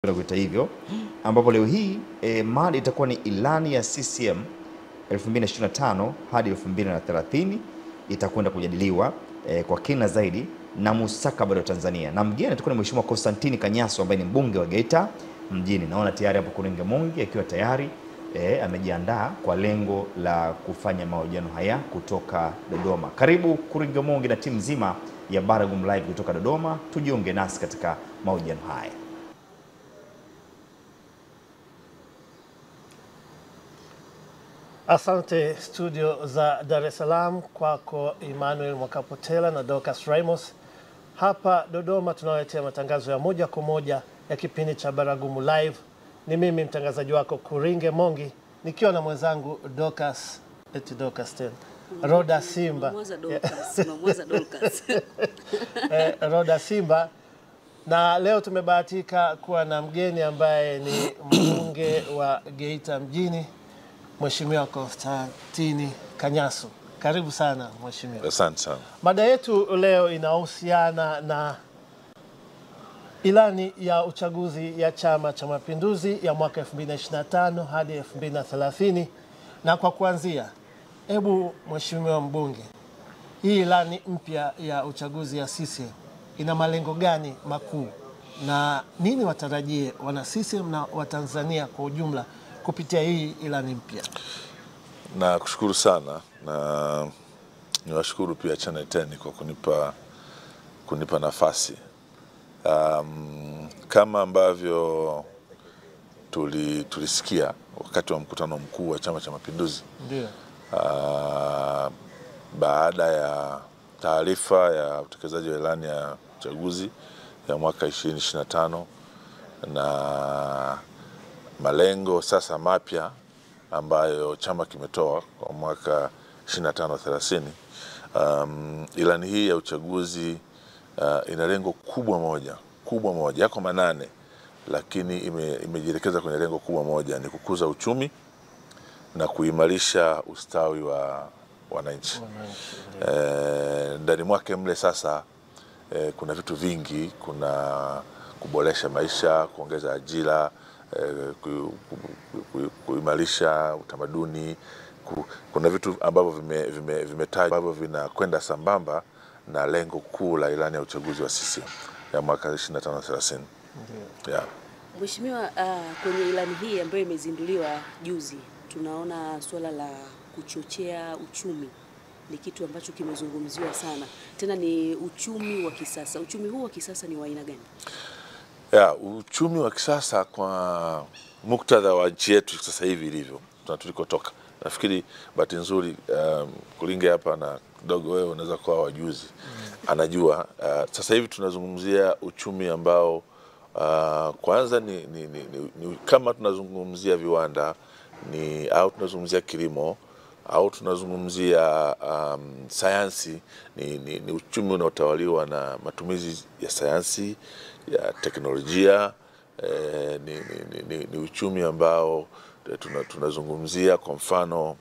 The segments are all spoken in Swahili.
napenda kuita hivyo, ambapo leo hii mada itakuwa ni ilani ya CCM 2025 hadi 2030 itakwenda kujadiliwa kwa kina zaidi na mustakabali wa Tanzania, na mgeni atakuwa ni Mheshimiwa Constantine Kanyasu ambaye ni mbunge wa Geita mjini. Naona tayari hapo Kuringe Mongi akiwa tayari amejiandaa kwa lengo la kufanya mahojiano haya kutoka Dodoma. Karibu Kuringe Mongi na timu nzima ya Baragum Live kutoka Dodoma, tujiunge nasi katika mahojiano haya. Asante studio za Dar es Salaam, kwako Emmanuel Mwakapotela na Dorcas Ramos. Hapa Dodoma tunawaletea matangazo ya moja kwa moja ya kipindi cha Baragumu Live. Ni mimi mtangazaji wako Kuringe Mongi nikiwa na mwenzangu Dorcas tena. Roda Simba. Roda Simba. Na leo tumebahatika kuwa na mgeni ambaye ni mbunge wa Geita mjini, Mheshimiwa Constantine Kanyasu. Karibu sana Mheshimiwa. Asante sana. Mada yetu leo inahusiana na ilani ya uchaguzi ya Chama cha Mapinduzi ya mwaka 2025 hadi 2030. Na kwa kuanzia, hebu Mheshimiwa mbunge, hii ilani mpya ya uchaguzi ya CCM ina malengo gani makuu na nini watarajie wana CCM na Watanzania kwa ujumla kupitia hii ilani mpya? Na kushukuru sana, na niwashukuru pia Channel 10 kwa kunipa nafasi. Kama ambavyo tulisikia wakati wa mkutano mkuu wa Chama cha Mapinduzi, ndio baada ya taarifa ya utekelezaji wa ilani ya uchaguzi ya mwaka 2025 na malengo sasa mapya ambayo chama kimetoa kwa mwaka 25-30, ilani hii ya uchaguzi ina lengo kubwa moja, yako 8, lakini imejielekeza kwenye lengo kubwa moja, ni kukuza uchumi na kuimarisha ustawi wa wananchi. Ndani mwake mle sasa kuna vitu vingi, kuna kuboresha maisha, kuongeza ajira, kuimarisha utamaduni. Kuna vitu ambavyo vimetajwa ambavyo vinakwenda sambamba na lengo kuu la ilani ya uchaguzi wa CCM ya mwaka 25-30. Yeah. Mheshimiwa, kwenye ilani hii ambayo imezinduliwa juzi, tunaona suala la kuchochea uchumi ni kitu ambacho kimezungumziwa sana. Tena ni uchumi wa kisasa. Uchumi huu wa kisasa ni wa aina gani? Uchumi wa kisasa kwa muktadha wa nchi yetu sasa hivi ilivyo, tulikotoka. Nafikiri bahati nzuri Kuringe hapa na kidogo wewe unaweza kuwa wajuzi. Anajua sasa hivi tunazungumzia uchumi ambao kwanza ni kama tunazungumzia viwanda, au tunazungumzia kilimo, au tunazungumzia sayansi, ni uchumi unaotawaliwa na matumizi ya sayansi, ya teknolojia. Ni uchumi ambao tunazungumzia, kwa mfano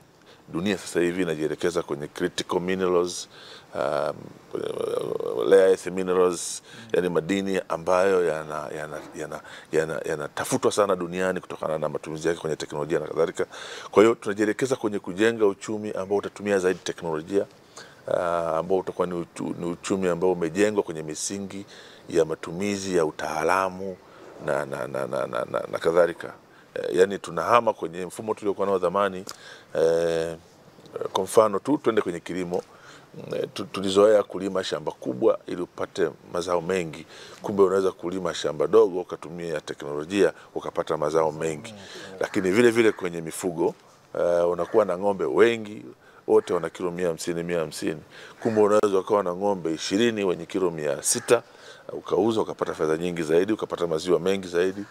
dunia sasa hivi inajielekeza kwenye critical minerals, rare earth minerals, yani madini ambayo yanatafutwa sana duniani kutokana na matumizi yake kwenye teknolojia na kadhalika. Kwa hiyo tunajielekeza kwenye kujenga uchumi ambao utatumia zaidi teknolojia, ambao utakuwa ni uchumi ambao umejengwa kwenye misingi ya matumizi ya utaalamu na kadhalika. Yani tunahama kwenye mfumo tuliokuwa nao zamani. Kwa mfano tuende kwenye kilimo. Tulizoea kulima shamba kubwa ili upate mazao mengi, kumbe unaweza kulima shamba dogo ukatumia teknolojia ukapata mazao mengi. Lakini vile vile kwenye mifugo, unakuwa na ng'ombe wengi, wote wana kilo 150, kumbe unaweza ukawa na ng'ombe 20 wenye kilo 600, ukauza ukapata fedha nyingi zaidi, ukapata maziwa mengi zaidi.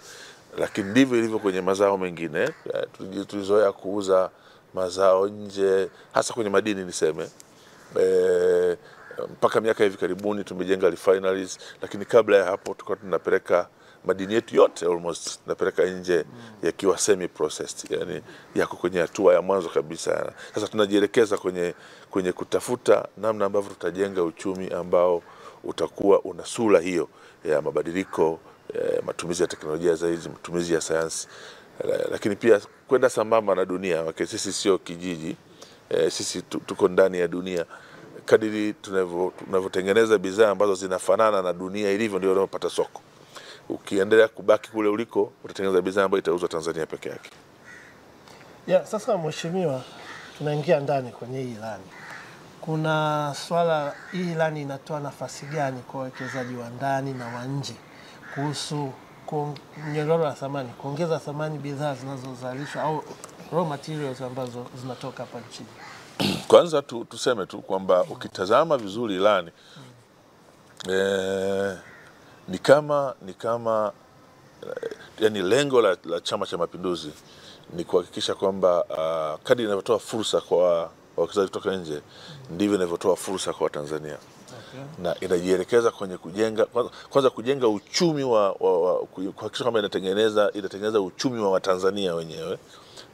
Lakini ndivyo ilivyo kwenye mazao mengine. Tulizoea kuuza mazao nje, hasa kwenye madini niseme. Mpaka miaka hivi karibuni tumejenga refineries, lakini kabla ya hapo tulikuwa tunapeleka madini yetu yote almost tunapeleka nje yakiwa semi processed, yani yako kwenye hatua ya mwanzo kabisa. Sasa tunajielekeza kwenye kutafuta namna ambavyo tutajenga uchumi ambao utakuwa una sura hiyo ya mabadiliko matumizi ya teknolojia zaidi, matumizi ya sayansi, lakini pia kwenda sambamba na dunia. Wakati sisi sio kijiji, sisi tuko ndani ya dunia. Kadiri tunavyotengeneza bidhaa ambazo zinafanana na dunia ilivyo, ndio unapata soko. Ukiendelea kubaki kule uliko, utatengeneza bidhaa ambayo itauzwa Tanzania peke yake. Sasa mheshimiwa, tunaingia ndani kwenye hii ilani. Kuna swala, hii ilani inatoa nafasi gani kwa wawekezaji wa ndani na wa nje kuhusu mnyororo wa thamani, kuongeza thamani bidhaa zinazozalishwa au raw materials ambazo zinatoka hapa nchini? Kwanza tuseme tu kwamba ukitazama vizuri ilani ni kama yani lengo la Chama cha Mapinduzi ni kuhakikisha kwamba kadri inavyotoa fursa kwa wawekezaji kutoka nje ndivyo inavyotoa fursa kwa Tanzania. Na inajielekeza kwenye kwanza kujenga uchumi kuhakikisha kwamba inatengeneza uchumi wa Watanzania wenyewe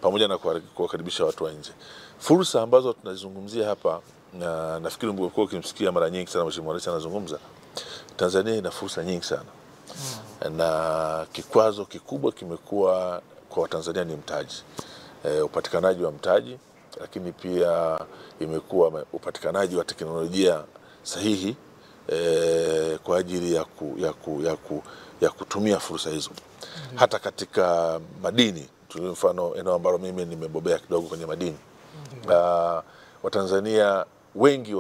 pamoja na kuwakaribisha watu wa nje. Fursa ambazo tunazungumzia hapa, na nafikiri mlikuwa ukimsikia mara nyingi sana Mheshimiwa Rais anazungumza, Tanzania ina fursa nyingi sana. Na kikwazo kikubwa kimekuwa kwa Watanzania ni mtaji, upatikanaji wa mtaji, lakini pia imekuwa upatikanaji wa teknolojia sahihi kwa ajili ya kutumia fursa hizo. Hata katika madini, mfano eneo ambalo mimi nimebobea kidogo kwenye madini, Watanzania wengi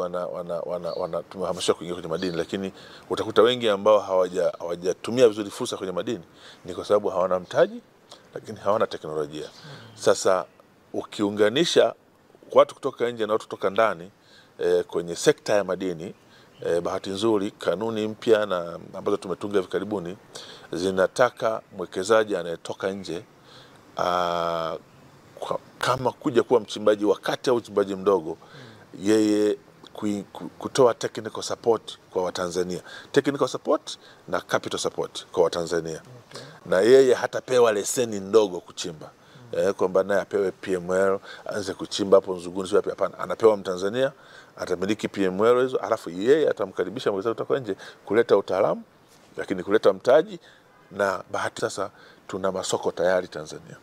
tumehamasishwa kuingia kwenye madini, lakini utakuta wengi ambao hawajatumia vizuri fursa kwenye madini ni kwa sababu hawana mtaji, lakini hawana teknolojia. Sasa ukiunganisha watu kutoka nje na watu kutoka ndani kwenye sekta ya madini, bahati nzuri kanuni mpya na ambazo tumetunga hivi karibuni zinataka mwekezaji anayetoka nje kama kuja kuwa mchimbaji wa kati au mchimbaji mdogo, yeye kutoa technical support kwa Watanzania, technical support na capital support kwa Watanzania. Na yeye hatapewa leseni ndogo kuchimba, kwamba naye apewe PML aanze kuchimba hapo Nzuguni sio wapi. Hapana, anapewa Mtanzania, atamiliki PML hizo, alafu yeye atamkaribisha mwekezaji kutoka nje kuleta utaalamu, lakini kuleta mtaji. Na bahati sasa tuna masoko tayari Tanzania.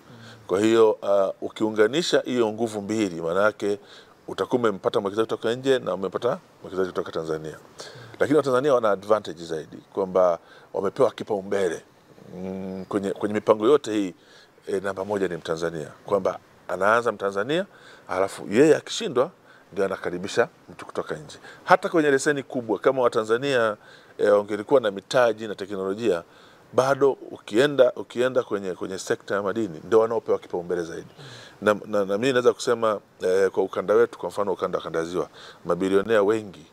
Kwa hiyo ukiunganisha hiyo nguvu mbili, maana yake utakuwa umempata mwekezaji kutoka nje na umepata mwekezaji kutoka Tanzania. Lakini Watanzania wana advantage zaidi kwamba wamepewa kipaumbele kwenye mipango yote hii. Namba moja ni Mtanzania, kwamba anaanza Mtanzania, alafu yeye akishindwa ndio anakaribisha mtu kutoka nje. Hata kwenye leseni kubwa kama Watanzania wangelikuwa na mitaji na teknolojia, bado ukienda kwenye sekta ya madini ndio wanaopewa kipaumbele zaidi. Na mimi naweza kusema kwa ukanda wetu, kwa mfano ukanda wa Kanda ya Ziwa, mabilionea wengi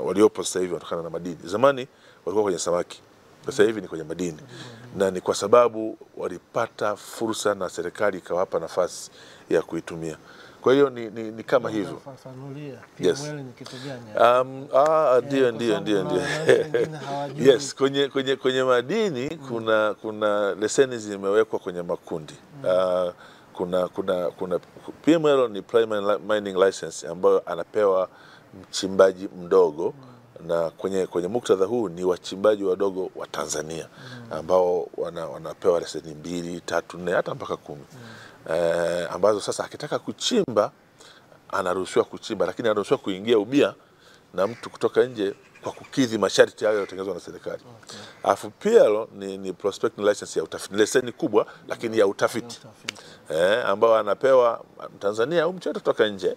waliopo sasa hivi wanatokana na madini. Zamani walikuwa kwenye samaki, sasa hivi ni kwenye madini. Na ni kwa sababu walipata fursa na serikali ikawapa nafasi ya kuitumia. Kwa hiyo ni kama hivyo. Yes. Ni kitu gani? Ndio. Yes, kwenye madini kuna leseni zimewekwa kwenye makundi. Kuna PML ni primary mining license ambayo anapewa mchimbaji mdogo, na kwenye muktadha huu ni wachimbaji wadogo wa Tanzania ambao wanapewa leseni 2, 3, 4 hata mpaka 10. Ambazo sasa akitaka kuchimba anaruhusiwa kuchimba, lakini anaruhusiwa kuingia ubia na mtu kutoka nje kwa kukidhi masharti hayo yaliyotengenezwa na serikali. Alafu PL ni prospecting license ya utafiti, leseni kubwa lakini ya utafiti. Ambao anapewa Tanzania au mtu kutoka nje,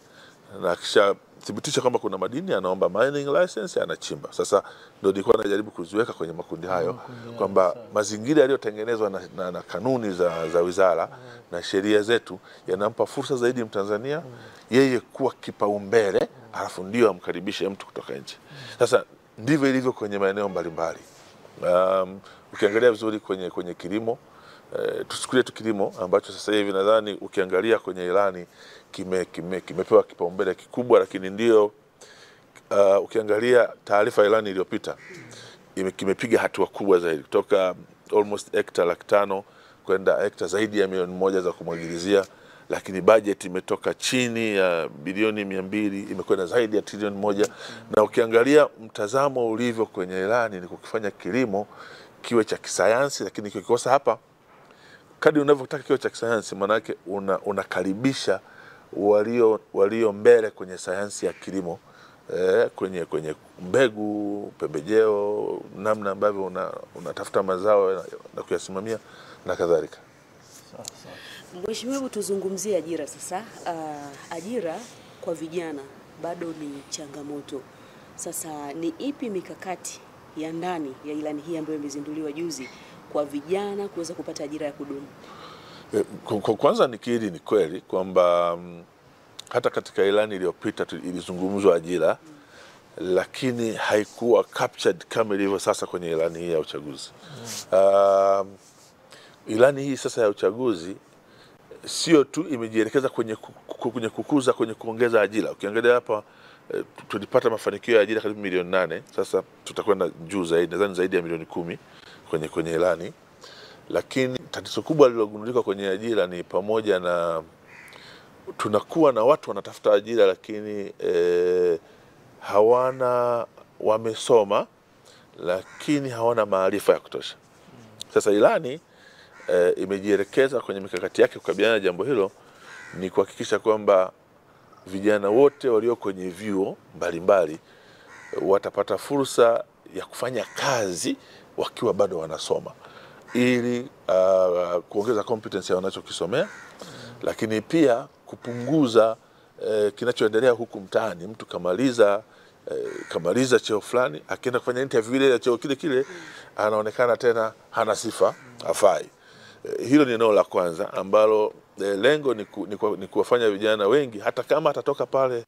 na kisha thibitisha kwamba kuna madini, anaomba mining license, anachimba. Sasa ndio nilikuwa najaribu kuziweka kwenye makundi hayo kwamba mazingira yaliyotengenezwa na kanuni za wizara na sheria zetu yanampa fursa zaidi Mtanzania yeye kuwa kipaumbele, alafu ndio amkaribishe mtu kutoka nje. Sasa ndivyo ilivyo kwenye maeneo mbalimbali. Ukiangalia vizuri kwenye kilimo, tuchukulie tu kilimo ambacho sasa hivi nadhani ukiangalia kwenye ilani kimepewa kipaumbele kikubwa, lakini ndio ukiangalia taarifa ya ilani iliyopita kimepiga hatua kubwa zaidi kutoka almost hectare 500,000 kwenda hectare zaidi ya 1,000,000 za kumwagilizia, lakini budget imetoka chini ya bilioni 200 imekwenda zaidi ya trilioni 1. Na ukiangalia mtazamo ulivyo kwenye ilani ni kukifanya kilimo kiwe cha kisayansi, lakini kikosa hapa, kadri unavyotaka kiwe cha kisayansi, manake unakaribisha walio mbele kwenye sayansi ya kilimo, kwenye mbegu, pembejeo, namna ambavyo unatafuta mazao na kuyasimamia na kadhalika. Mheshimiwa, tuzungumzie ajira sasa. Ajira kwa vijana bado ni changamoto. Sasa ni ipi mikakati ya ndani ya ilani hii ambayo imezinduliwa juzi kwa vijana kuweza kupata ajira ya kudumu? Kwanza nikiri ni kweli kwamba hata katika ilani iliyopita ilizungumzwa ajira, lakini haikuwa captured kama ilivyo sasa kwenye ilani hii ya uchaguzi. Ilani hii sasa ya uchaguzi sio tu imejielekeza kwenye kukuza, kwenye kuongeza ajira. Ukiangalia hapa tulipata mafanikio ya ajira karibu milioni 8, sasa tutakwenda juu zaidi, nadhani zaidi ya milioni 10 kwenye ilani. Lakini tatizo kubwa lililogundulika kwenye ajira ni pamoja na tunakuwa na watu wanatafuta ajira, lakini wamesoma lakini hawana maarifa ya kutosha. Sasa ilani imejielekeza kwenye mikakati yake kukabiliana na jambo hilo ni kuhakikisha kwamba vijana wote walio kwenye vyuo mbalimbali watapata fursa ya kufanya kazi wakiwa bado wanasoma, ili kuongeza competence ya wanachokisomea, lakini pia kupunguza kinachoendelea huku mtaani. Mtu kamaliza cheo fulani, akienda kufanya interview ile ya cheo kile anaonekana tena hana sifa, hafai. Hilo ni eneo la kwanza ambalo lengo ni kuwafanya vijana wengi, hata kama atatoka pale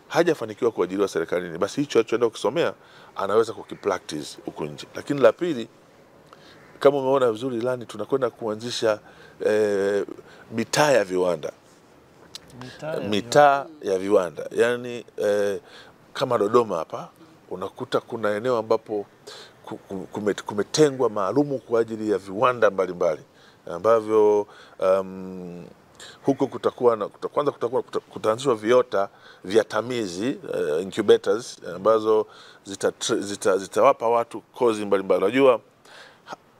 hajafanikiwa kuajiriwa serikalini, basi hicho alichoenda kusomea anaweza kukipractice huku nje. Lakini la pili, kama umeona vizuri ilani, tunakwenda kuanzisha mitaa ya viwanda. Mitaa ya viwanda, yani kama Dodoma hapa unakuta kuna eneo ambapo kumetengwa maalumu kwa ajili ya viwanda mbalimbali ambavyo huko kutaanzishwa viota vya tamizi, incubators, ambazo zitawapa watu kozi mbalimbali. Unajua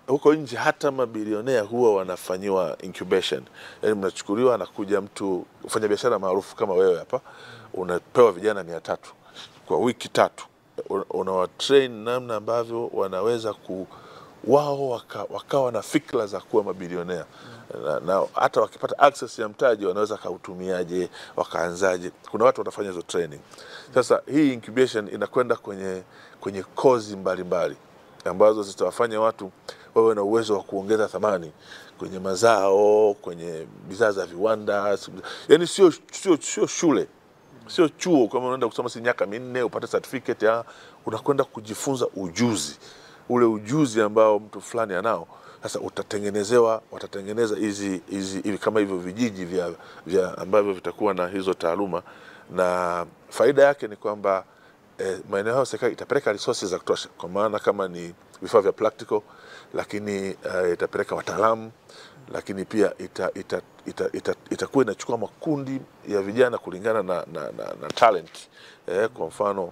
huko nje hata mabilionea huwa wanafanyiwa incubation. Yaani mnachukuliwa, anakuja mtu ufanya biashara maarufu kama wewe hapa, unapewa vijana 300 kwa wiki 3, unawatrain namna ambavyo wanaweza wao wakawa na fikra za kuwa mabilionea, na hata wakipata access ya mtaji wanaweza kautumiaje, wakaanzaje. Kuna watu wanafanya hizo training. Sasa hii incubation inakwenda kwenye kozi mbalimbali ambazo zitawafanya watu wawe na uwezo wa kuongeza thamani kwenye mazao, kwenye bidhaa za viwanda. Yaani sio shule, sio chuo kama unaenda kusoma miaka 4 upate certificate. Unakwenda kujifunza ujuzi, ule ujuzi ambao mtu fulani anao. Sasa watatengeneza hivi kama hivyo vijiji vya ambavyo vitakuwa na hizo taaluma, na faida yake ni kwamba maeneo hayo serikali itapeleka resources za kutosha, kwa maana kama ni vifaa vya practical, lakini itapeleka wataalamu, lakini pia itakuwa inachukua makundi ya vijana kulingana na talent. Kwa mfano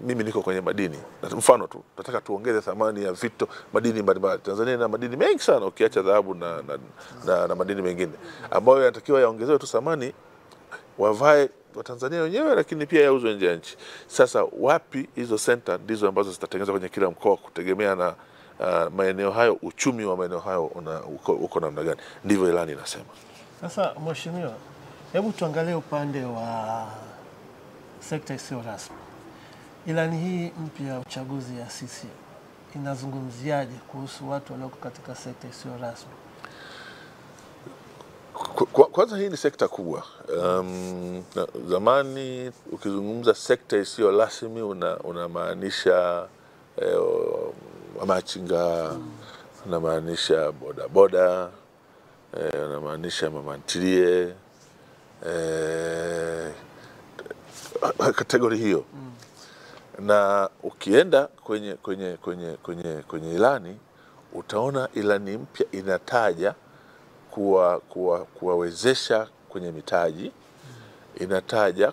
mimi niko kwenye madini, mfano tu nataka tuongeze thamani ya madini mbalimbali. Tanzania ina madini mengi sana, ukiacha dhahabu na madini mengine ambayo yanatakiwa yaongezewe tu thamani, wavae wa Tanzania wenyewe, lakini pia yauzwe nje ya nchi. Sasa wapi hizo center ndizo ambazo zitatengenezwa kwenye kila mkoa, kutegemea na maeneo hayo, uchumi wa maeneo hayo uko namna gani. Ndivyo ilani inasema. Sasa mheshimiwa, hebu tuangalie upande wa sekta isiyo rasmi. Ilani hii mpya ya uchaguzi ya CCM inazungumziaje kuhusu watu walioko katika sekta isiyo rasmi? Kwanza hii ni sekta kubwa. Zamani ukizungumza sekta isiyo rasmi unamaanisha machinga, unamaanisha bodaboda, unamaanisha mamantilie, kategori hiyo. Na ukienda kwenye ilani, utaona ilani mpya inataja kuwawezesha kwenye mitaji, inataja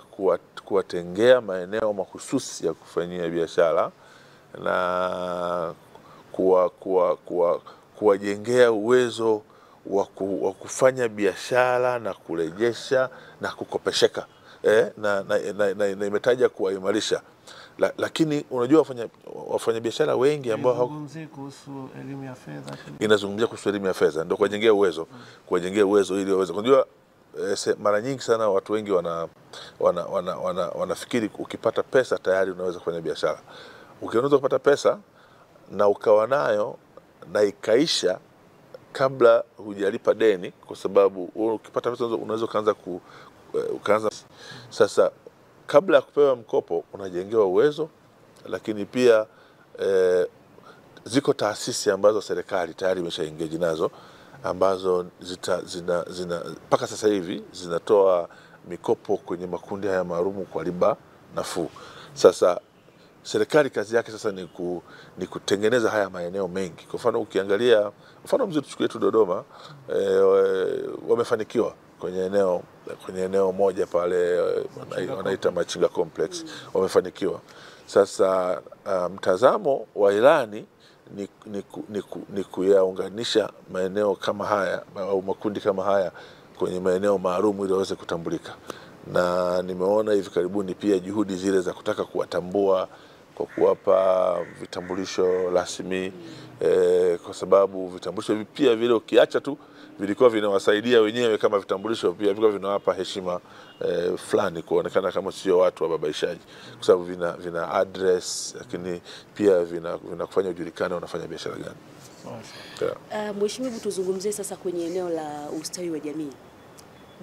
kuwatengea maeneo mahususi ya kufanyia biashara, na kuwajengea uwezo wa kufanya biashara na kurejesha na kukopesheka, na imetaja kuwaimarisha. Lakini unajua wafanyabiashara wengi ambao kuhusu elimu ya fedha, inazungumzia kuhusu elimu ya fedha, ndio kuwajengea uwezo ili waweze. Unajua mara nyingi sana watu wengi wanafikiri ukipata pesa tayari unaweza kufanya biashara. Ukianza kupata pesa na ukawa nayo na ikaisha kabla hujalipa deni, kwa sababu ukipata pesa unaweza ukaanza sasa. Kabla ya kupewa mkopo unajengewa uwezo, lakini pia ziko taasisi ambazo serikali tayari imeshaengage nazo ambazo mpaka sasa hivi zinatoa mikopo kwenye makundi haya maalum kwa riba nafuu. Sasa serikali kazi yake sasa ni kutengeneza haya maeneo mengi. Kwa mfano ukiangalia mfano mzuri, tuchukue tu Dodoma, wamefanikiwa kwenye eneo moja pale wanaita Machinga Complex, wamefanikiwa. Sasa mtazamo wa ilani ni kuyaunganisha maeneo kama haya au makundi kama haya kwenye maeneo maalum ili waweze kutambulika, na nimeona hivi karibuni pia juhudi zile za kutaka kuwatambua kwa kuwapa vitambulisho rasmi, kwa sababu vitambulisho pia vile ukiacha tu vilikuwa vinawasaidia wenyewe kama vitambulisho, pia vilikuwa vinawapa heshima fulani, kuonekana kama sio watu wababaishaji, kwa sababu vina address, lakini pia vinakufanya ujulikane unafanya biashara gani. Mheshimiwa, tuzungumzie sasa kwenye eneo la ustawi wa jamii.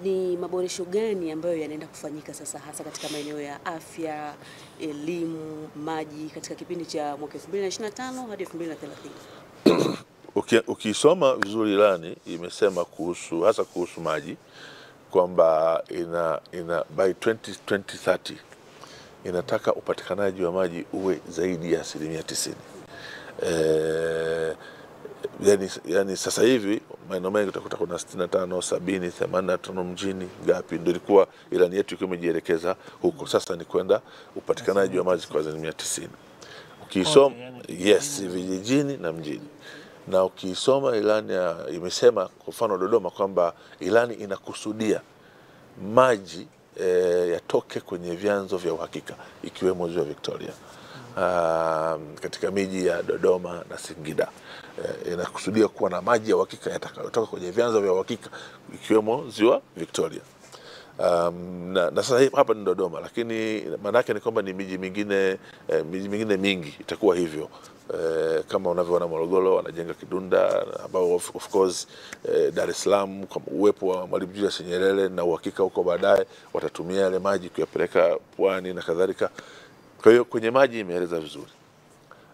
Ni maboresho gani ambayo yanaenda kufanyika sasa hasa katika maeneo ya afya, elimu, maji katika kipindi cha mwaka 2025 hadi 2030? Ukisoma vizuri ilani imesema hasa kuhusu maji kwamba by 2030 inataka upatikanaji wa maji uwe zaidi ya 90%. Yani sasa hivi maeneo mengi utakuta kuna 65, 70, 85 mjini ngapi, ndio ilikuwa ilani yetu ikiwa imejielekeza huko. Sasa ni kwenda upatikanaji wa maji kwa 90%. Ukisoma vijijini na mjini. Na ukisoma ilani imesema kwa mfano Dodoma kwamba ilani inakusudia maji yatoke kwenye vyanzo vya uhakika ikiwemo Ziwa Victoria. Katika miji ya Dodoma na Singida inakusudia kuwa na maji ya uhakika yatakayotoka kwenye vyanzo vya uhakika ikiwemo Ziwa Victoria. Na sasa hapa ni Dodoma, lakini maana yake ni kwamba ni miji mingine mingi itakuwa hivyo. Kama unavyoona Morogoro wanajenga Kidunda, ambao of course Dar es Salaam kwa uwepo wa Mwalimu Julius Nyerere na uhakika huko baadaye watatumia yale maji kuyapeleka pwani na kadhalika. Kwa hiyo kwenye maji imeeleza vizuri,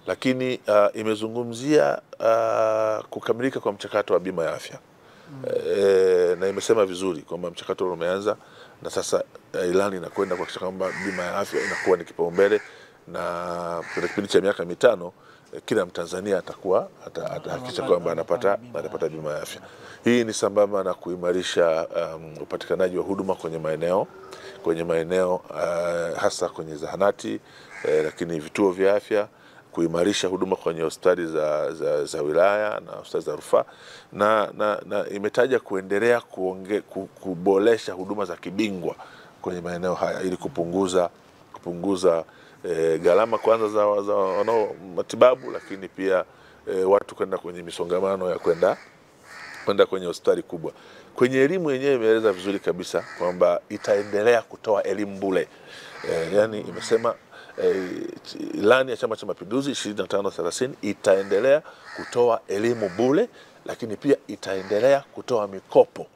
lakini imezungumzia kukamilika kwa mchakato wa bima ya afya. Na imesema vizuri kwamba mchakato umeanza, na sasa ilani inakwenda kuhakikisha kwamba bima ya afya inakuwa ni kipaumbele, na kwa kipindi cha miaka 5 kila Mtanzania atahakikisha kwamba anapata bima ya afya. Hii ni sambamba na kuimarisha upatikanaji wa huduma kwenye maeneo hasa kwenye zahanati, lakini vituo vya afya, kuimarisha huduma kwenye hospitali za wilaya na hospitali za rufaa, na imetaja kuendelea kuboresha huduma za kibingwa kwenye maeneo haya ili kupunguza gharama kwanza za matibabu, lakini pia watu kwenda kwenye misongamano ya kwenda kwenye hospitali kubwa. Kwenye elimu yenyewe imeeleza vizuri kabisa kwamba itaendelea kutoa elimu bure. Yani imesema ilani ya Chama cha Mapinduzi 25-30 itaendelea kutoa elimu bure, lakini pia itaendelea kutoa mikopo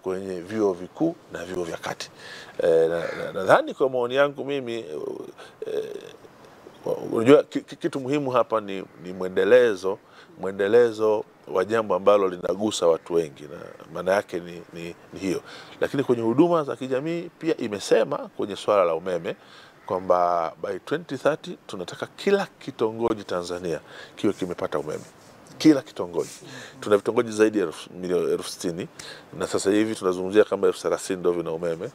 kwenye vyuo vikuu na vyuo vya kati. Nadhani kwa maoni yangu mimi, unajua kitu muhimu hapa ni mwendelezo wa jambo ambalo linagusa watu wengi, na maana yake ni hiyo. Lakini kwenye huduma za kijamii pia imesema kwenye swala la umeme kwamba by 2030 tunataka kila kitongoji Tanzania kiwe kimepata umeme. Kila kitongoji. Tuna vitongoji zaidi ya 60,000, na sasa hivi tunazungumzia kama 30,000 ndio vina umeme.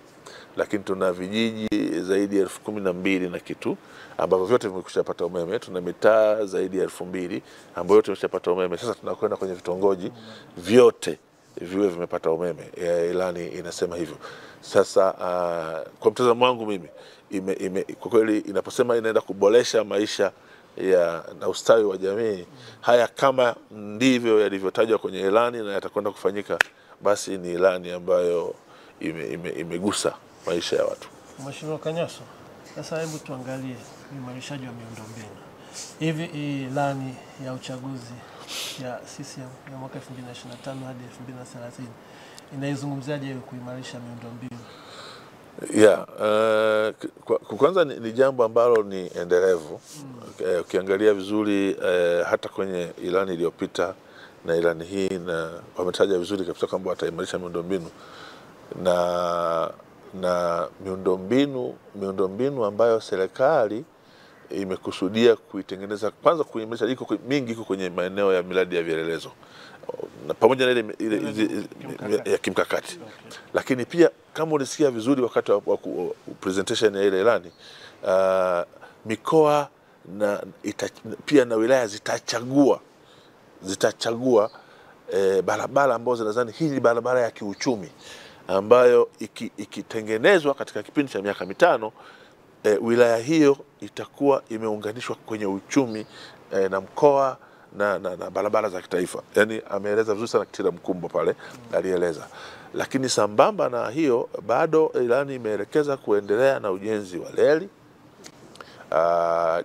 lakini tuna vijiji zaidi ya 12,000 na kitu ambavyo vyote vimekushapata umeme. Tuna mitaa zaidi ya 2,000 ambayo yote vimeshapata umeme. Sasa tunakwenda kwenye vitongoji vyote viwe vimepata umeme. Ilani inasema hivyo. Sasa kwa mtazamo wangu mimi kwa kweli inaposema inaenda kuboresha maisha na ustawi wa jamii, haya kama ndivyo yalivyotajwa kwenye ilani na yatakwenda kufanyika, basi ni ilani ambayo imegusa maisha ya watu. Mheshimiwa Kanyaso, sasa hebu tuangalie uimarishaji wa miundombinu. Hivi ilani ya uchaguzi ya CCM ya mwaka 2025 hadi 2030 inaizungumziaje kuimarisha miundombinu? Kwanza ni jambo ambalo ni endelevu. Ukiangalia vizuri hata kwenye ilani iliyopita na ilani hii, na wametaja vizuri kabisa kwamba wataimarisha miundombinu na miundombinu ambayo serikali imekusudia kuitengeneza. Kwanza kuimarisha iko kwenye maeneo ya miradi ya vielelezo na pamoja na ile ya kimkakati. Lakini pia kama ulisikia vizuri wakati wa presentation ya ile ilani, mikoa pia na wilaya zitachagua barabara ambazo zinadhani hii ni barabara ya kiuchumi ambayo ikitengenezwa katika kipindi cha miaka 5, wilaya hiyo itakuwa imeunganishwa kwenye uchumi na mkoa na barabara za kitaifa. Yani ameeleza vizuri sana Kitila Mkumbo pale alieleza. Lakini sambamba na hiyo, bado ilani imeelekeza kuendelea na ujenzi wa reli,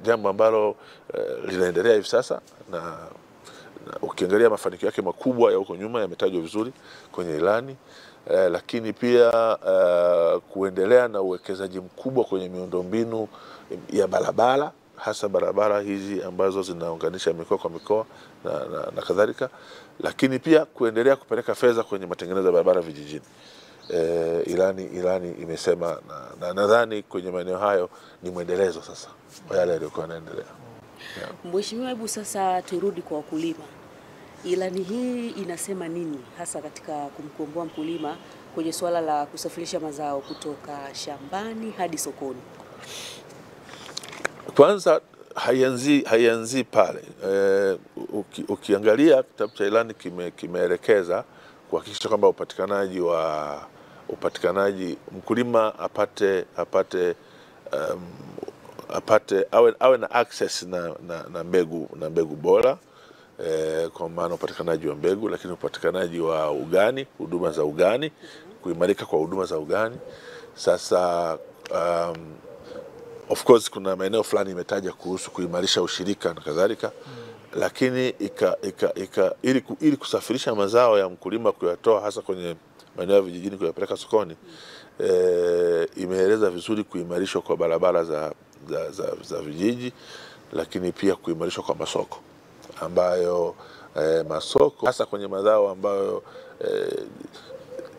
jambo ambalo linaendelea hivi sasa, na ukiangalia mafanikio yake makubwa ya huko nyuma yametajwa vizuri kwenye ilani. Lakini pia kuendelea na uwekezaji mkubwa kwenye miundombinu ya barabara, hasa barabara hizi ambazo zinaunganisha mikoa kwa mikoa na kadhalika. Lakini pia kuendelea kupeleka fedha kwenye matengenezo ya barabara vijijini. Ilani imesema, na nadhani kwenye maeneo hayo ni mwendelezo sasa wa yale yaliyokuwa yanaendelea. Mheshimiwa, hebu sasa turudi kwa wakulima. Ilani hii inasema nini hasa katika kumkomboa mkulima kwenye swala la kusafirisha mazao kutoka shambani hadi sokoni? Kwanza haianzi pale. Ukiangalia kitabu cha ilani kimeelekeza kuhakikisha kwamba upatikanaji mkulima awe na access na mbegu bora, kwa maana upatikanaji wa mbegu, lakini upatikanaji wa ugani, huduma za ugani, kuimarika kwa huduma za ugani. Sasa of course kuna maeneo fulani imetaja kuhusu kuimarisha ushirika na kadhalika, lakini ili kusafirisha mazao ya mkulima kuyatoa hasa kwenye maeneo ya vijijini kuyapeleka sokoni, imeeleza vizuri kuimarishwa kwa barabara za vijiji, lakini pia kuimarishwa kwa masoko ambayo masoko hasa kwenye mazao ambayo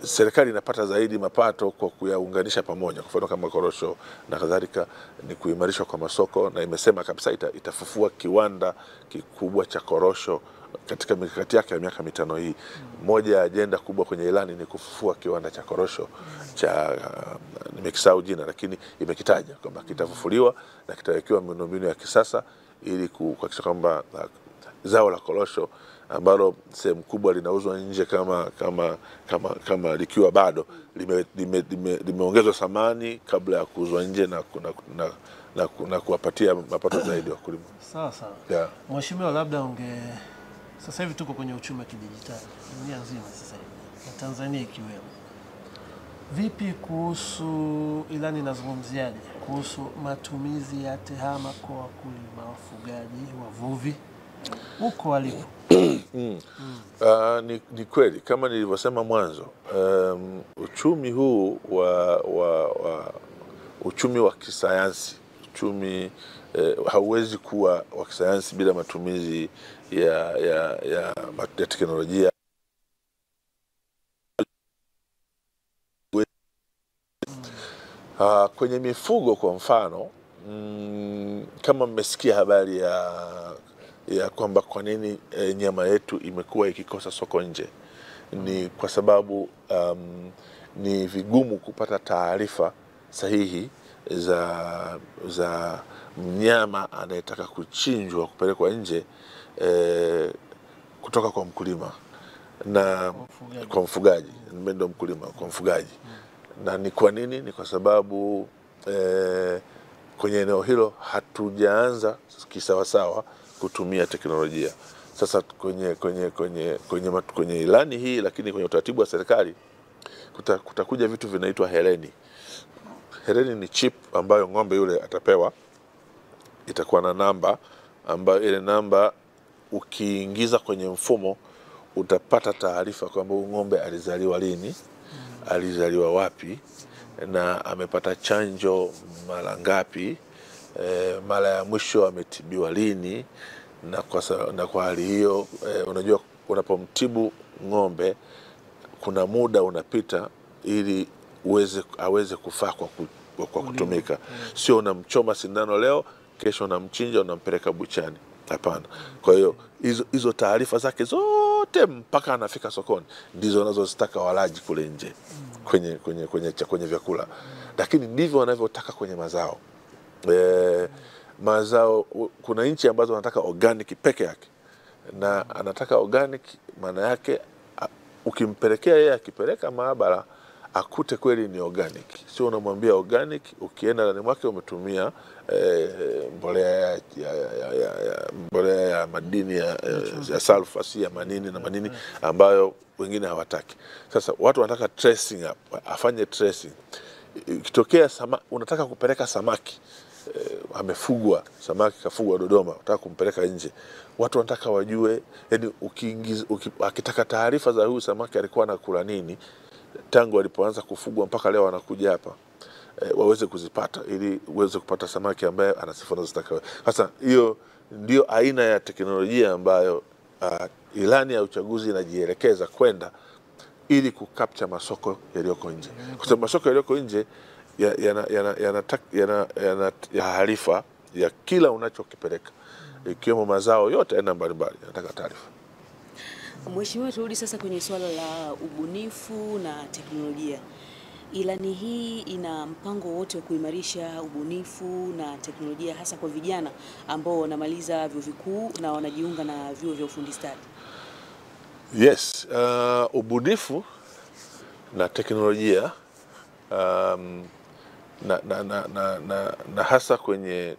serikali inapata zaidi mapato kwa kuyaunganisha pamoja, kwa mfano kama korosho na kadhalika, ni kuimarishwa kwa masoko. Na imesema kabisa itafufua kiwanda kikubwa cha korosho katika mikakati yake ya miaka 5 hii. Moja ya ajenda kubwa kwenye ilani ni kufufua kiwanda cha korosho cha nimekisahau jina, lakini imekitaja kwamba kitafufuliwa na kitawekewa miundombinu ya kisasa ili kuhakikisha kwamba zao la korosho ambalo sehemu kubwa linauzwa nje kama likiwa bado limeongezwa thamani kabla ya kuuzwa nje na kuwapatia mapato zaidi wakulima. Sawa. Yeah. Mheshimiwa, labda sasa hivi tuko kwenye uchumi wa kidijitali dunia nzima sasa hivi, na Tanzania ikiwemo. Vipi kuhusu ilani inazungumziaje kuhusu matumizi ya tehama kwa wakulima, wafugaji, wavuvi huko walipo? Ni kweli kama nilivyosema mwanzo, uchumi huu uchumi wa kisayansi, hauwezi kuwa wa kisayansi bila matumizi ya teknolojia. Kwenye mifugo kwa mfano, kama mmesikia habari ya kwamba kwa nini nyama yetu imekuwa ikikosa soko nje, ni kwa sababu ni vigumu kupata taarifa sahihi za mnyama anayetaka kuchinjwa kupelekwa nje kutoka kwa mkulima na kwa mfugaji, ndio mkulima, kwa mfugaji. Na ni kwa nini? Ni kwa sababu kwenye eneo hilo hatujaanza kisawasawa kutumia teknolojia. Sasa kwenye ilani hii, lakini kwenye utaratibu wa serikali kutakuja vitu vinaitwa hereni. Hereni ni chip ambayo ng'ombe yule atapewa, itakuwa na namba ambayo ile namba ukiingiza kwenye mfumo utapata taarifa kwamba ng'ombe alizaliwa lini, alizaliwa wapi, na amepata chanjo mara ngapi, mara ya mwisho ametibiwa lini. Na kwa hali hiyo unajua unapomtibu ng'ombe kuna muda unapita ili aweze kufaa kwa kutumika. Sio unamchoma sindano leo, kesho unamchinja unampeleka buchani. Hapana. Kwa hiyo hizo taarifa zake zote mpaka anafika sokoni ndizo wanazozitaka walaji kule nje kwenye vyakula. Lakini ndivyo wanavyotaka kwenye mazao. Mazao kuna nchi ambazo wanataka organic peke yake, na anataka organic maana yake ukimpelekea yeye, akipeleka maabara akute kweli ni organic. Sio unamwambia organic, ukienda ndani mwake umetumia mbolea ya madini ya sulfur, ya manini na manini ambayo wengine hawataki. Sasa watu wanataka tracing afanye tracing. Ikitokea unataka kupeleka samaki, amefugwa samaki, kafugwa Dodoma, unataka kumpeleka nje, watu wanataka wajue, yani akitaka taarifa za huyu samaki alikuwa anakula nini tangu alipoanza kufugwa mpaka leo anakuja hapa, waweze kuzipata ili uweze kupata samaki ambaye ana sifa zinazotaka. Sasa hiyo ndio aina ya teknolojia ambayo ilani ya uchaguzi inajielekeza kwenda ili kukapcha masoko yaliyoko nje. Kwa sababu masoko yaliyoko nje yana taarifa ya kila unachokipeleka, ikiwemo mazao yote aina mbalimbali, yanataka taarifa. Mheshimiwa, turudi sasa kwenye swala la ubunifu na teknolojia. Ilani hii ina mpango wote wa kuimarisha ubunifu na teknolojia hasa kwa vijana ambao wanamaliza vyuo vikuu na wanajiunga na vyuo vya ufundi stadi? Yes, ubunifu na teknolojia na hasa kwenye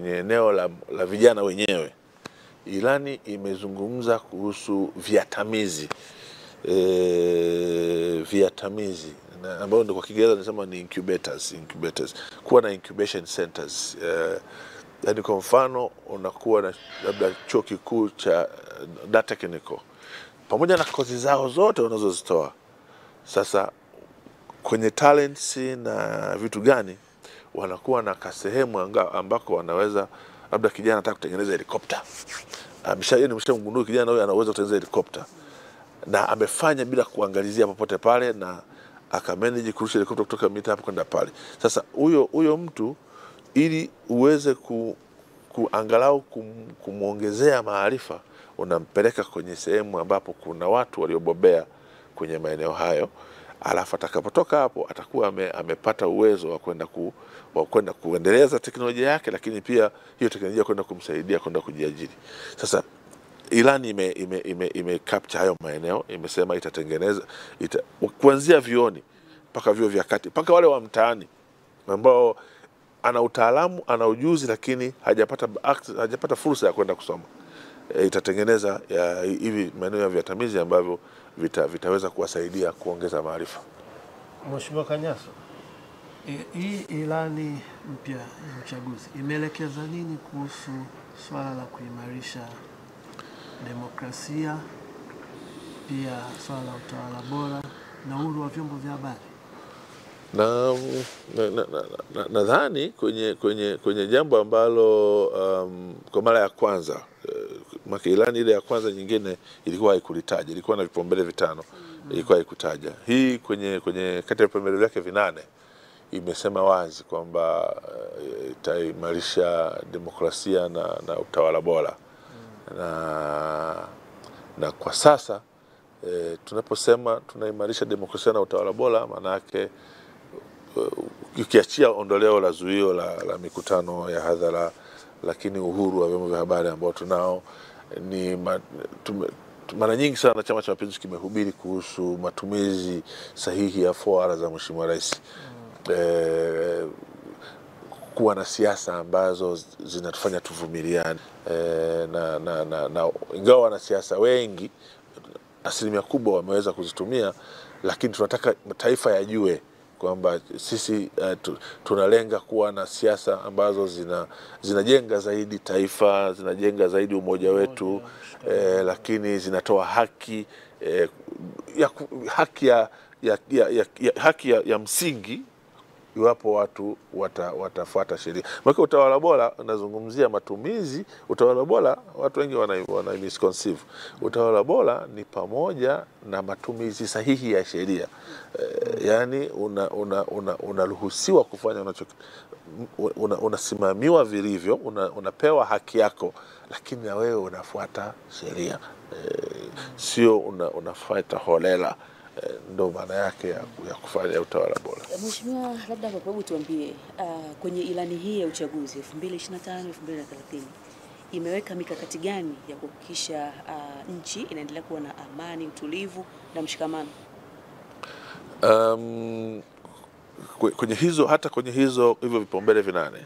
eneo la vijana wenyewe. Ilani imezungumza kuhusu viatamizi, ambayo ndio kwa Kiingereza nasema ni incubators. Kuwa na incubation centers. Yani kwa mfano unakuwa na labda chuo kikuu cha data technical, pamoja na kozi zao zote wanazozitoa. Sasa kwenye talents na vitu gani, wanakuwa na kasehemu ambako wanaweza, labda kijana anataka kutengeneza helikopta. Mgundua kijana huyo anaweza kutengeneza helikopta, na amefanya bila kuangalizia popote pale, na akamanage kurusha helikopta kutoka mita hapo kwenda pale. Sasa huyo mtu, ili uweze kuangalau kumuongezea maarifa, unampeleka kwenye sehemu ambapo kuna watu waliobobea kwenye maeneo hayo. Alafu atakapotoka hapo atakuwa amepata uwezo wa kwenda kuendeleza teknolojia yake, lakini pia hiyo teknolojia kwenda kumsaidia kwenda kujiajiri. Sasa ilani ime capture hayo maeneo, imesema itatengeneza kuanzia vioni mpaka vyuo vya kati, mpaka wale wa mtaani ambao ana utaalamu, ana ujuzi, lakini hajapata fursa ya kwenda kusoma. Itatengeneza hivi maeneo ya viatamizi ambavyo vitaweza kuwasaidia kuongeza maarifa. Mheshimiwa Kanyaso, hii ilani mpya ya uchaguzi imeelekeza nini kuhusu swala la kuimarisha demokrasia, pia swala la utawala bora na uhuru wa vyombo vya habari? Nadhani kwenye jambo ambalo kwa mara ya kwanza, ilani ile ya kwanza nyingine ilikuwa haikulitaja, ilikuwa na vipaumbele 5, ilikuwa haikutaja. Hii kwenye kati ya vipaumbele vyake 8 imesema wazi kwamba itaimarisha demokrasia na utawala bora. Na kwa sasa Tunaposema tunaimarisha demokrasia na utawala bora, maana yake ukiachia ondoleo la zuio la mikutano ya hadhara, lakini uhuru wa vyombo vya habari ambao tunao ni mara nyingi sana Chama cha Mapinduzi kimehubiri kuhusu matumizi sahihi ya fora za Mheshimiwa Rais. Kuwa na siasa ambazo zinatufanya tuvumiliane, na ingawa wanasiasa wengi asilimia kubwa wameweza kuzitumia, lakini tunataka taifa yajue kwamba sisi tunalenga kuwa na siasa ambazo zinajenga zaidi taifa, zinajenga zaidi umoja wetu, lakini zinatoa haki ya msingi iwapo watu watafuata sheria. Maana utawala bora unazungumzia matumizi. Utawala bora watu wengi wana misconceive. Utawala bora ni pamoja na matumizi sahihi ya sheria. Yani unaruhusiwa kufanya unasimamiwa vilivyo, unapewa haki yako, lakini na wewe unafuata sheria. Sio unafuata holela. Ndo maana yake ya kufanya utawala bora. Mheshimiwa, labda kwa sababu tuambie, kwenye ilani hii ya uchaguzi 2025-2030 imeweka mikakati gani ya kuhakikisha nchi inaendelea kuwa na amani, utulivu na mshikamano? Kwenye hivyo vipaumbele vinane,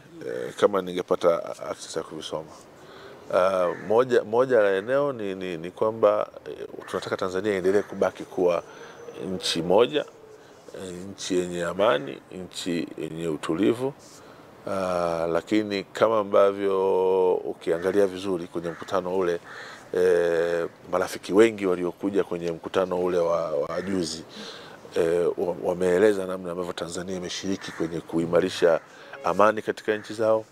kama ningepata access ya kuvisoma, moja la eneo ni kwamba tunataka Tanzania iendelee kubaki kuwa nchi moja, nchi yenye amani, nchi yenye utulivu. Lakini kama ambavyo ukiangalia vizuri kwenye mkutano ule, marafiki wengi waliokuja kwenye mkutano ule wa juzi wameeleza namna ambavyo Tanzania imeshiriki kwenye kuimarisha amani katika nchi zao,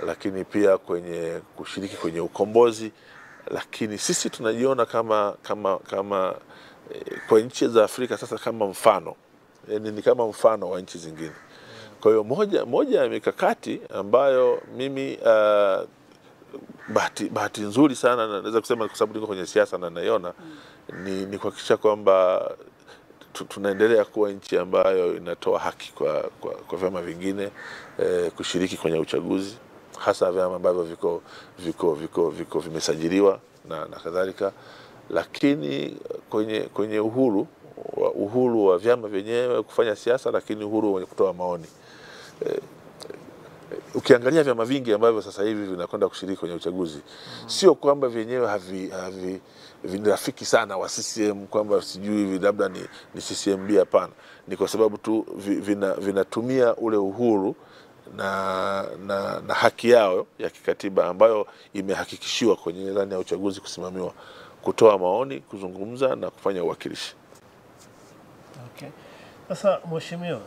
lakini pia kwenye kushiriki kwenye ukombozi. Lakini sisi tunajiona kama kwa nchi za Afrika sasa kama mfano, yani ni kama mfano wa nchi zingine. Kwa hiyo moja ya mikakati ambayo mimi bahati nzuri sana naweza kusema kwa sababu niko kwenye siasa na naiona ni kuhakikisha kwamba tunaendelea kuwa nchi ambayo inatoa haki kwa vyama vingine kushiriki kwenye uchaguzi, hasa vyama ambavyo viko vimesajiliwa na kadhalika. Lakini kwenye uhuru wa vyama vyenyewe kufanya siasa, lakini uhuru wa kutoa maoni. Ukiangalia vyama vingi ambavyo sasa hivi vinakwenda kushiriki kwenye uchaguzi, sio kwamba vyenyewe vinarafiki sana wa CCM, kwamba sijui labda ni CCMB. Hapana, ni kwa sababu tu vinatumia ule uhuru na haki yao ya kikatiba ambayo imehakikishiwa kwenye ilani ya uchaguzi kusimamiwa, kutoa maoni, kuzungumza na kufanya uwakilishi. Okay. Sasa Mheshimiwa,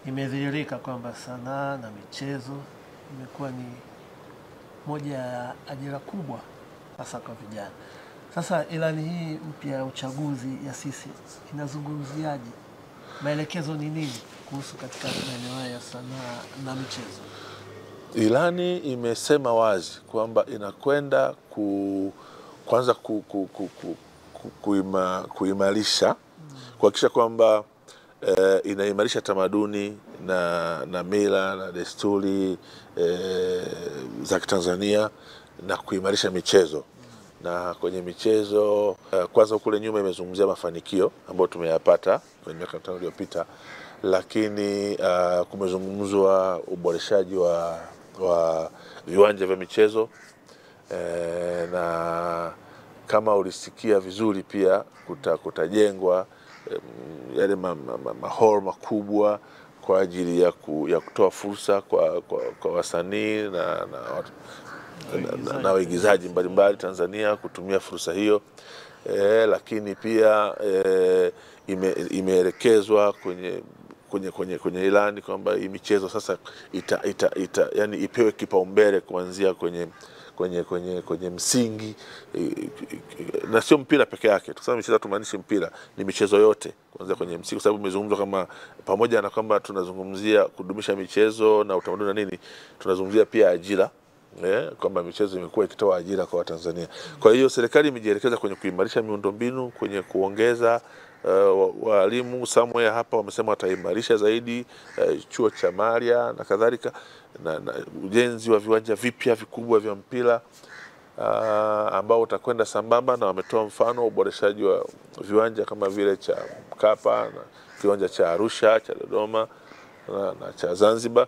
imedhihirika kwamba sanaa na michezo imekuwa ni moja ya ajira kubwa hasa kwa vijana. Sasa ilani hii mpya ya uchaguzi ya sisi inazungumziaje? Maelekezo ni nini kuhusu katika maeneo ya sanaa na michezo? Ilani imesema wazi kwamba inakwenda kwanza kuimarisha, kuhakikisha kwamba inaimarisha tamaduni na mila na desturi za Tanzania, na kuimarisha michezo. Na kwenye michezo kwanza kule nyuma imezungumzia mafanikio ambayo tumeyapata kwenye miaka 5 iliyopita, lakini kumezungumzwa uboreshaji wa viwanja vya michezo, na kama ulisikia vizuri pia kutajengwa yale mahall makubwa kwa ajili ya kutoa fursa kwa wasanii na waigizaji mbalimbali Tanzania kutumia fursa hiyo. Lakini pia imeelekezwa kwenye ilani kwamba hii michezo sasa yani ipewe kipaumbele kuanzia kwenye msingi, na sio mpira peke yake. Tukisema michezo tumaanishi mpira, ni michezo yote kuanzia kwenye msingi, kwa sababu imezungumzwa kama pamoja na kwamba tunazungumzia kudumisha michezo na utamaduni na nini, tunazungumzia pia ajira kwamba michezo imekuwa ikitoa ajira kwa Watanzania. Kwa hiyo serikali imejielekeza kwenye kuimarisha miundombinu, kwenye kuongeza walimu. Somewhere hapa wamesema wataimarisha zaidi chuo cha Maria na kadhalika, na ujenzi wa viwanja vipya vikubwa vya mpira ambao utakwenda sambamba, na wametoa mfano wa uboreshaji wa viwanja kama vile cha Mkapa na kiwanja cha Arusha, cha Dodoma na cha Zanzibar.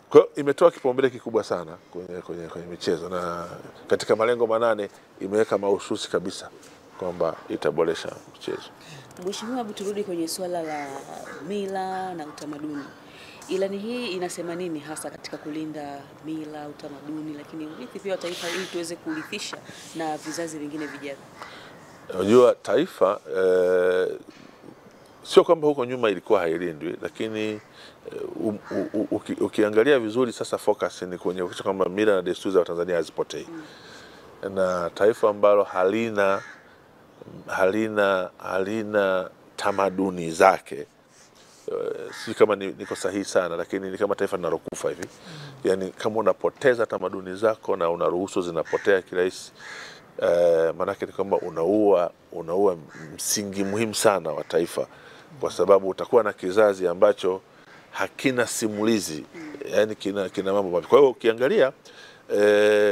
Kwa hiyo imetoa kipaumbele kikubwa sana kwenye michezo, na katika malengo 8 imeweka mahususi kabisa kwamba itaboresha michezo. Mheshimiwa, turudi kwenye swala la mila na utamaduni. Ilani hii inasema nini hasa katika kulinda mila, utamaduni, lakini urithi pia wa taifa, ili tuweze kurithisha na vizazi vingine vijavyo? Unajua taifa sio kwamba huko nyuma ilikuwa hailindwi, lakini ukiangalia vizuri sasa focus ni kwenye kuhakikisha kwamba mila na desturi za Tanzania hazipotei. Na taifa ambalo halina tamaduni zake, si kama niko sahihi sana, lakini ni kama taifa linalokufa hivi. Yani kama unapoteza tamaduni zako na unaruhusu zinapotea kirahisi, maanake ni kwamba unaua msingi muhimu sana wa taifa, kwa sababu utakuwa na kizazi ambacho hakina simulizi, yani kina mambo mapya. Kwa hiyo ukiangalia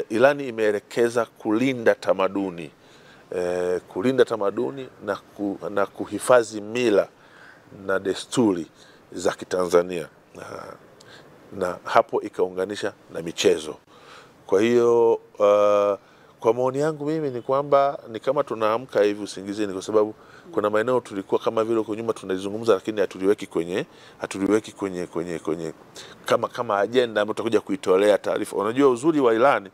ilani imeelekeza kulinda tamaduni, na kuhifadhi mila na desturi za Kitanzania, na hapo ikaunganisha na michezo. Kwa hiyo kwa maoni yangu mimi ni kwamba ni kama tunaamka hivi usingizini, kwa sababu kuna maeneo tulikuwa kama vile huko nyuma tunalizungumza, lakini hatuliweki kwenye kama agenda ambayo tutakuja kuitolea taarifa. Unajua uzuri wa ilani,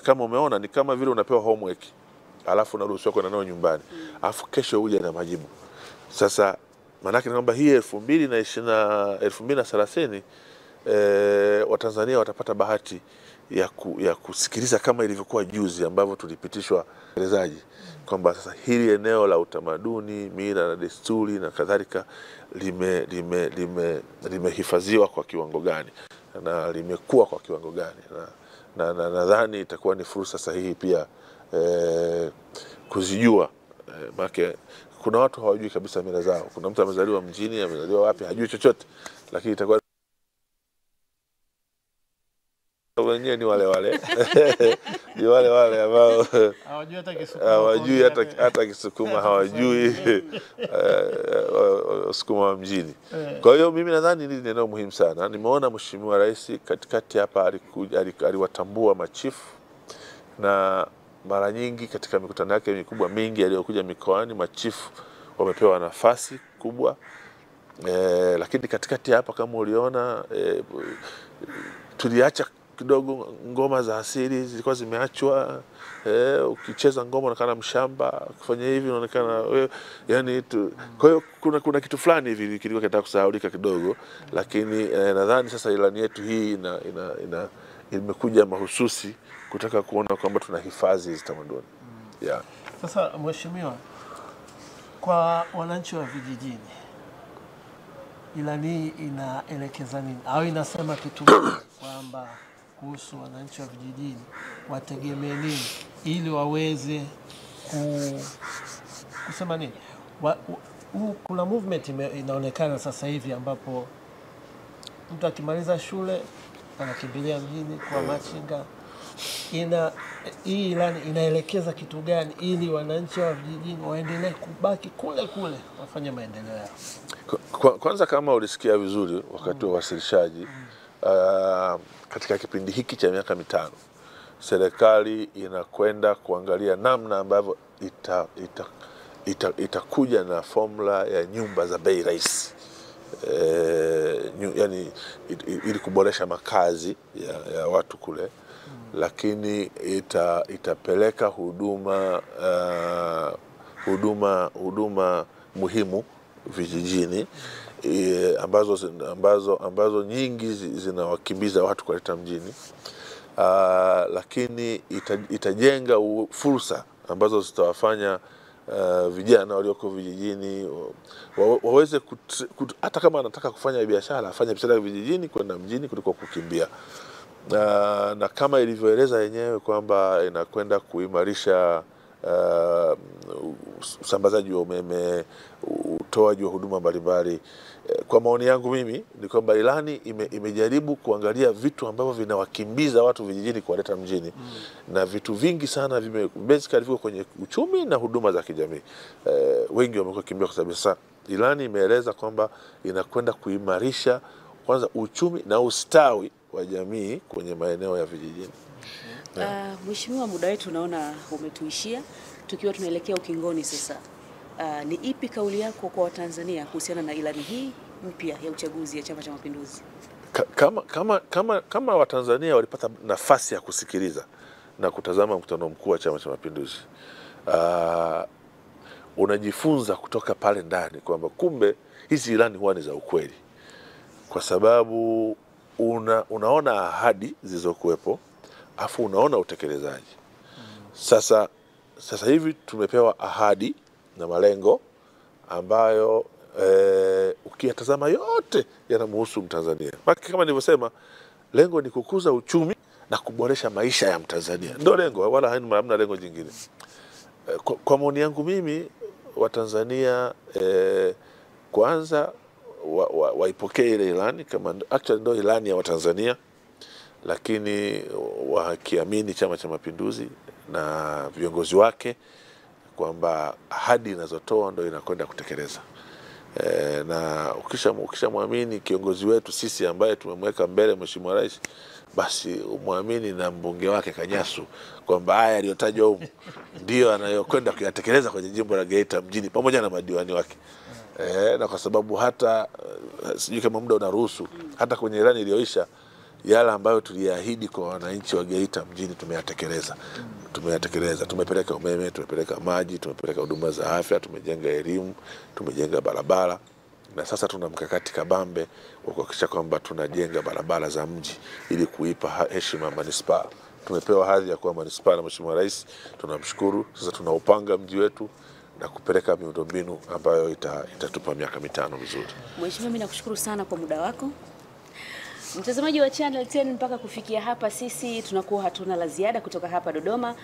kama umeona, ni kama vile unapewa homework alafu unaruhusiwa kwenda nayo nyumbani, alafu kesho uje na majibu. Sasa maana ni kwamba hii 2030 Watanzania watapata bahati ya kusikiliza kama ilivyokuwa juzi ambavyo tulipitishwa utekelezaji, kwamba sasa hili eneo la utamaduni, mila na desturi na kadhalika limehifadhiwa kwa kiwango gani na limekuwa kwa kiwango gani, na nadhani itakuwa ni fursa sahihi pia kuzijua. Maana kuna watu hawajui kabisa mila zao. Kuna mtu amezaliwa mjini, amezaliwa wapi, hajui chochote, lakini itakuwa wenyewe ni wale ni wale ambao hawajui hata Kisukuma, hawajui Sukuma wa mjini. Kwa hiyo mimi nadhani hili ni eneo muhimu sana. Nimeona Mheshimiwa Rais katikati hapa aliwatambua machifu, na mara nyingi katika mikutano yake mikubwa mingi aliyokuja mikoani, machifu wamepewa nafasi kubwa. Lakini katikati hapa kama uliona, tuliacha kidogo ngoma za asili zilikuwa zimeachwa. Ukicheza ngoma unaonekana mshamba, ukifanya hivi unaonekana yani kwa hiyo kuna kitu fulani hivi kilikuwa kinataka kusahaulika kidogo, lakini nadhani sasa ilani yetu hii imekuja mahususi kutaka kuona kwamba tunahifadhi hizo tamaduni. Sasa Mheshimiwa, kwa wananchi wa vijijini, ilani hii inaelekeza nini au inasema kitu kwamba kuhusu wananchi wa vijijini wategemee nini ili waweze kusema nini? Kuna movement inaonekana sasa hivi ambapo mtu akimaliza shule anakimbilia mjini kwa machinga. Hii ilani inaelekeza kitu gani ili wananchi wa vijijini waendelee kubaki kule wafanye maendeleo yao? Kwanza, kama ulisikia vizuri wakati wa wasilishaji, katika kipindi hiki cha miaka 5 serikali inakwenda kuangalia namna ambavyo itakuja na formula ya nyumba za bei rahisi, yani ili kuboresha makazi ya watu kule, lakini itapeleka huduma muhimu vijijini, ambazo nyingi zinawakimbiza watu kuleta mjini, lakini itajenga fursa ambazo zitawafanya vijana walioko vijijini waweze hata kama anataka kufanya biashara afanye biashara vijijini kwenda mjini kuliko kukimbia. na kama ilivyoeleza yenyewe kwamba inakwenda kuimarisha usambazaji wa umeme, utoaji wa huduma mbalimbali. Kwa maoni yangu mimi ni kwamba ilani imejaribu kuangalia vitu ambavyo vinawakimbiza watu vijijini kuwaleta mjini, na vitu vingi sana basically viko kwenye uchumi na huduma za kijamii. Wengi wamekuwa kimbia kwa sababu sasa ilani imeeleza kwamba inakwenda kuimarisha kwanza uchumi na ustawi wa jamii kwenye maeneo ya vijijini. Mheshimiwa, muda wetu naona umetuishia, tukiwa tunaelekea ukingoni sasa. Ni ipi kauli yako kwa Watanzania kuhusiana na ilani hii mpya ya uchaguzi ya Chama cha Mapinduzi? Kama Watanzania walipata nafasi ya kusikiliza na kutazama mkutano mkuu wa Chama cha Mapinduzi, unajifunza kutoka pale ndani kwamba kumbe hizi ilani huwa ni za ukweli, kwa sababu unaona ahadi zilizokuwepo afu unaona utekelezaji. Sasa hivi tumepewa ahadi na malengo ambayo ukiyatazama yote yanamhusu Mtanzania. Kama nilivyosema, lengo ni kukuza uchumi na kuboresha maisha ya Mtanzania. Ndio lengo, wala hamna lengo jingine. Kwa maoni yangu mimi, Watanzania kwanza waipokee ile ilani kama actually ndio ilani ya Watanzania, lakini wakiamini Chama cha Mapinduzi na viongozi wake kwamba ahadi inazotoa ndio inakwenda kutekeleza. Na ukishamwamini kiongozi wetu sisi ambaye tumemweka mbele Mheshimiwa Rais, basi umwamini na mbunge wake Kanyasu kwamba haya aliyotajwa huko ndio anayokwenda kuyatekeleza kwenye jimbo la Geita mjini pamoja na madiwani wake. Na kwa sababu hata sijui kama muda unaruhusu, hata kwenye ilani iliyoisha yale ambayo tuliahidi kwa wananchi wa Geita mjini tumeyatekeleza. Tumepeleka umeme, tumepeleka maji, tumepeleka huduma za afya, tumejenga elimu, tumejenga barabara, na sasa tuna mkakati kabambe wa kuhakikisha kwamba tunajenga barabara za mji ili kuipa heshima manispaa. Tumepewa hadhi ya kuwa manispaa na Mheshimiwa Rais, tunamshukuru. Sasa tunaupanga mji wetu na kupeleka miundombinu ambayo itatupa miaka 5 vizuri. Mheshimiwa, mimi nakushukuru sana kwa muda wako. Mtazamaji wa Channel 10, mpaka kufikia hapa sisi tunakuwa hatuna la ziada kutoka hapa Dodoma.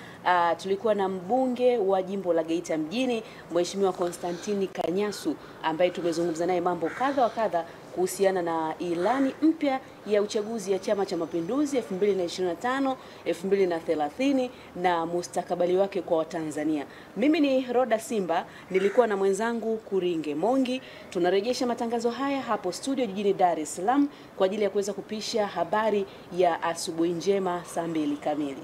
Tulikuwa na mbunge wa jimbo la Geita mjini, Mheshimiwa Constantine Kanyasu, ambaye tumezungumza naye mambo kadha wa kadha kuhusiana na ilani mpya ya uchaguzi ya Chama cha Mapinduzi 2025 2030 na mustakabali wake kwa Watanzania. Mimi ni Roda Simba, nilikuwa na mwenzangu Kuringe Mongi. Tunarejesha matangazo haya hapo studio jijini Dar es Salaam kwa ajili ya kuweza kupisha habari ya asubuhi njema saa 2 kamili.